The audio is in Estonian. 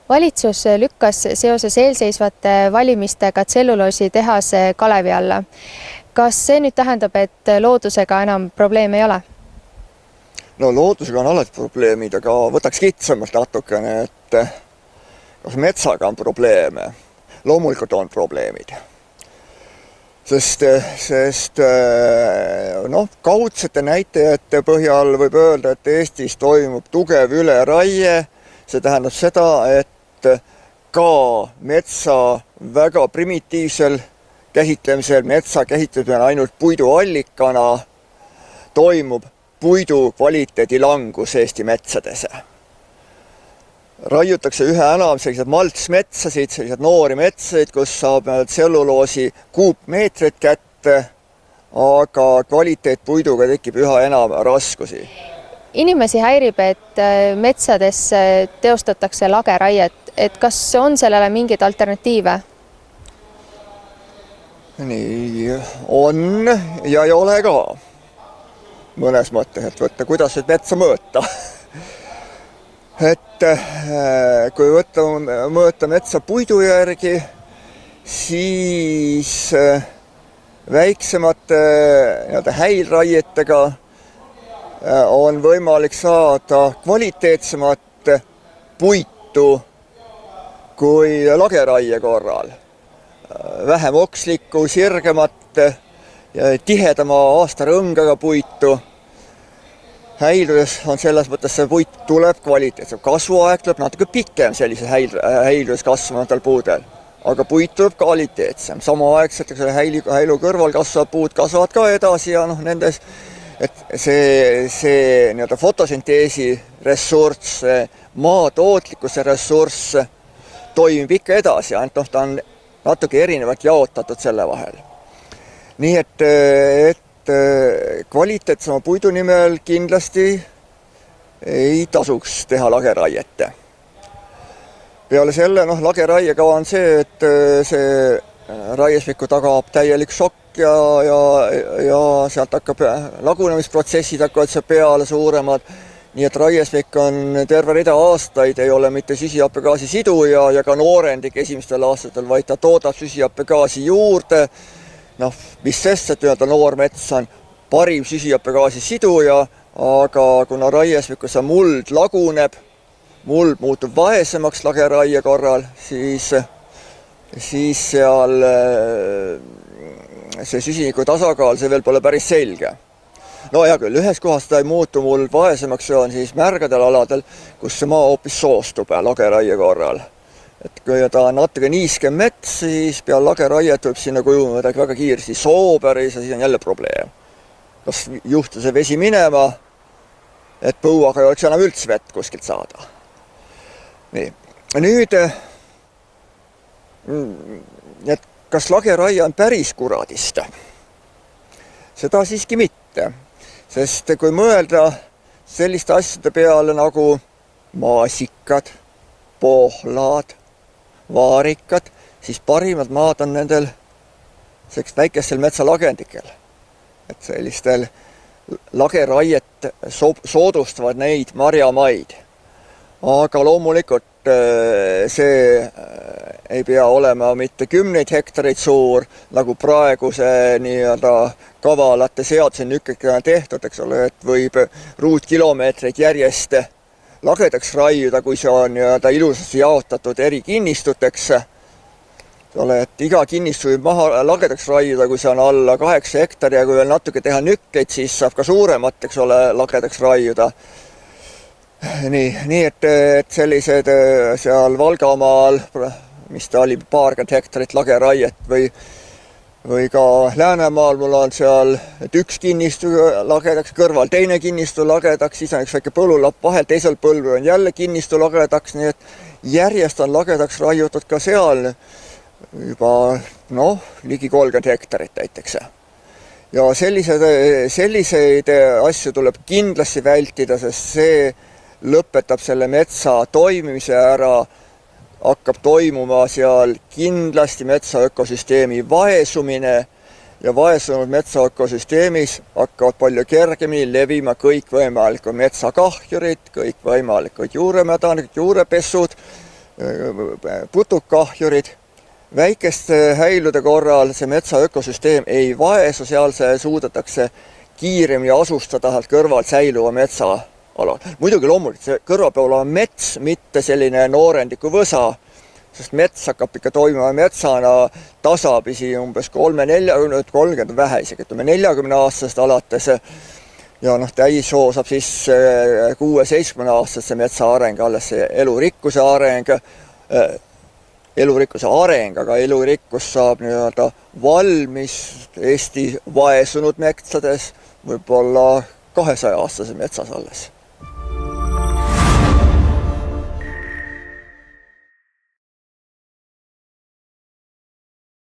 Valitsus lükkas seoses eelseisvate valimistega tselluloositehase kalevi alla. Kas see nüüd tähendab, et loodusega enam probleeme ei ole? No loodusega on alati probleemid, aga võtaks kitsamalt natukene, et kas metsaga on probleeme? Loomulikult on probleemid. Sest kaudsete näitajate põhjal võib öelda, et Eestis toimub tugev üleraie. See tähendab seda, et ka metsa väga primitiivsel käsitlemisel, metsa käsitlemisel ainult puiduallikana toimub puidu kvaliteedi langus Eesti metsades. Raiutakse üha enam sellised maltsmetsasid, sellised noori metsasid, kus saab tselluloosi kuupmeetrit kätte, aga kvaliteet puiduga tekib üha enam raskusi. Inimesi häirib, et metsades teostatakse lageraiet, et kas on sellele mingeid alternatiive? Nii, on ja ei ole ka. Mõnes mõttes, et võtta, kuidas nüüd metsa mõõta. Et kui mõõta metsa puidu järgi, siis väiksemate häilraietega on võimalik saada kvaliteetsemat puitu kui lageraie korral. Vähem okslikku, sirgemat ja tihedama aastarõngaga puitu. Häiludes on selles mõttes see puit tuleb kvaliteetsem. Kasvuaeg tuleb natuke pikem sellise häiludes kasvamatel puudel, aga puit tuleb kvaliteetsem. Samaaegselt häilu kõrval kasvavad puud kasvavad ka edasi ja nendes, et see fotosünteesi ressurss, maa tootlikkuse ressurss toimib ikka edasi, ainult ta on natuke erinevalt jaotatud selle vahel. Nii et kvaliteetsema puidu nimel kindlasti ei tasuks teha lageraiet. Peale selle, lageraiega on see, et see raiesmiku tagab täielik šokk ja sealt hakkab lagunemisprotsessid hakkavad seal peale suuremad. Nii et raiesmik on terve rida aastaid, ei ole mitte süsihappegaasi siduja ja ka noorendik esimestel aastatel, vaid ta toodab süsihappegaasi juurde. Mis sest, et noor mets on parim süsihappegaasi siduja, aga kuna raiesmikus muld laguneb, muld muutub vaesemaks lageraie korral, siis seal see süsiniku tasakaal, see veel pole päris selge. No hea küll, ühes kohas ta ei muutu muld vaesemaks, see on siis märgadel aladel, kus see maa hoopis soostub lageraie korral. Et kui ta on natuke niiskem mets, siis peal lageraiet võib sinna kujuneda väga kiiresti sooberis ja siis on jälle probleem. Kas juhtu see vesi minema, et põuaga ei oleks enam üldse vett kuskilt saada. Nii. Nüüd, et kas lageraie on päris kuradist? Seda siiski mitte. Sest kui mõelda selliste asjade peale nagu maasikad, pohlad, vaarikad, siis parimad maad on nendel väikestel metsalagendikel. Et sellistel lageraiet soodustavad neid marjamaid. Aga loomulikult see ei pea olema mitte 10 hektareid suur, nagu praegu see kavalate seadusenükkekene tehtud, eks ole, et võib ruutkilomeetreid järjest lagedaks raiuda, kui see on ilusasti jaotatud eri kinnistuteks. Et iga kinnistu võib maha lagedaks raiuda, kui see on alla 8 hektari ja kui veel natuke teha nükkeid, siis saab ka suuremat, eks ole, lagedaks raiuda. Nii et sellised seal Valgamaal, mis ta oli paarkümmend hektarit lageraiet või ka Läänemaal mul on seal, et üks kinnistu lagedaks kõrval, teine kinnistu lagedaks, siis on üks väike põllulapp vahel, teisel põlvel on jälle kinnistu lagedaks, nii et järjest on lagedaks raiutud ka seal juba ligi 30 hektarit näiteks. Ja selliseid asju tuleb kindlasti vältida, sest see lõpetab selle metsa toimimise ära, hakkab toimuma seal kindlasti metsaökosüsteemi vaesumine ja vaesunud metsaökosüsteemis hakkavad palju kergemini levima kõikvõimalikud metsakahjurid, kõikvõimalikud juuremädanik, juurepessud, putukahjurid. Väikeste häilude korral see metsa ökosüsteem ei vaesu, seal see suudetakse kiiremini asustada kõrvalt säiluva metsaala. Muidugi loomulikult see kõrval peab olema mets, mitte selline noorendiku võsa, sest mets hakkab ikka toimima metsana tasapisi umbes 30 vähe isegi, 40 aastasest alates. Ja täishoo saab siis 6-7 aastase metsa areng, alles see elurikkuse areng, aga elurikkus saab valmis Eesti vaesunud metsades võib-olla 200-aastase metsas alles.